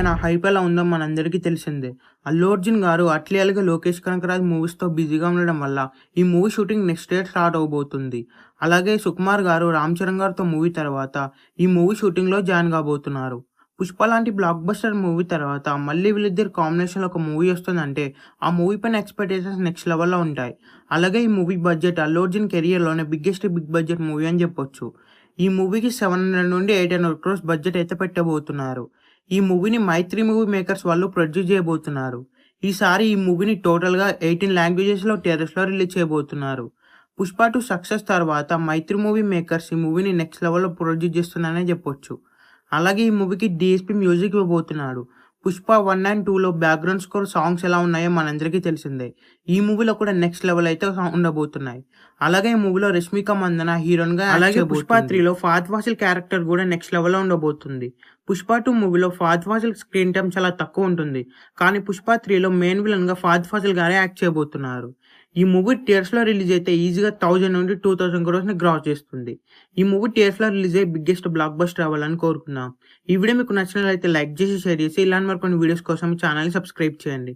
పైన హైప్ ఎలా ఉందో మనందరికీ తెలిసిందే. అల్లు అర్జున్ గారు అట్లియాలుగా లోకేష్ కనకరాజ్ మూవీస్‌తో బిజీగా ఉండడం వల్ల ఈ movie shooting next year start అవ్వబోతుంది. అలాగే సుకుమార్ గారు రామ్ చరణ్ గారితో మూవీ తర్వాత ఈ మూవీ షూటింగ్‌లో జాయిన్ కాబోతున్నారు. 'పుష్ప' లాంటి బ్లాక్ బస్టర్ మూవీ తర్వాత మళ్ళీ వీళ్ళిద్దరి కాంబినేషన్‌లో ఒక మూవీ వస్తుందంటే ఆ మూవీ పైన ఎక్స్‌పెక్టేషన్స్ నెక్స్ట్ లెవెల్‌లో ఉంటాయి. అలాగే ఈ మూవీ బడ్జెట్ అల్లు అర్జున్ కెరియర్‌లోనే బిగ్గెస్ట్ బిగ్ బడ్జెట్ మూవీ అని చెప్పొచ్చు. ఈ మూవీకి 700 నుండి 800 క్రోర్స్ బడ్జెట్ అయితే పెట్టబోతున్నారు. ఈ మూవీని మైత్రి మూవీ మేకర్స్ వాళ్ళు ప్రొడ్యూస్ చేయబోతున్నారు. ఈసారి ఈ మూవీని టోటల్‌గా 18 లాంగ్వేజెస్‌లో థియేటర్స్‌లో రిలీజ్ చేయబోతున్నారు. 'పుష్ప 2' సక్సెస్ తర్వాత మైత్రి మూవీ మేకర్స్ ఈ మూవీని నెక్స్ట్ లెవెల్‌లో ప్రొడ్యూస్ చేస్తున్నారనే చెప్పొచ్చు. అలాగే ఈ మూవీకి డీఎస్‌పీ మ్యూజిక్ ఇవ్వబోతున్నాడు. 'పుష్ప 1 అండ్ 2లో బ్యాక్‌గ్రౌండ్ స్కోర్ సాంగ్స్ ఎలా ఉన్నాయో మనందరికీ తెలిసిందే. ఈ మూవీలో కూడా నెక్స్ట్ లెవెల్ అయితే ఉండబోతున్నాయి. అలాగే ఈ మూవీలో రష్మిక మందన హీరోయిన్‌గా యాక్ట్ చేయబోతుంది. 'పుష్ప 3లో ఫహద్ ఫాసిల్ క్యారెక్టర్ కూడా నెక్స్ట్ లెవెల్‌లో ఉండబోతుంది. 'పుష్ప 2' మూవీలో ఫహద్ ఫాసిల్ స్క్రీన్ టైమ్ చాలా తక్కువ ఉంటుంది. కానీ 'పుష్ప 3లో మెయిన్ విలన్‌గా ఫహద్ ఫాసిల్ గారే యాక్ట్ చేయబోతున్నారు. ఈ మూవీ థియేటర్స్‌లో రిలీజ్ అయితే ఈజీగా 1000 నుండి 2000 క్రోర్స్‌ని గ్రాస్ చేస్తుంది. ఈ మూవీ థియేటర్స్‌లో రిలీజ్ అయ్యి బిగ్గెస్ట్ బ్లాక్ బస్టర్ అవ్వాలని కోరుకుందాం. ఈ వీడియో మీకు నచ్చినట్లయితే లైక్ చేసి, షేర్ చేసి ఇలాంటి మరికొన్ని వీడియోస్ కోసం ఛానల్‌ని సబ్స్క్రైబ్ చేయండి.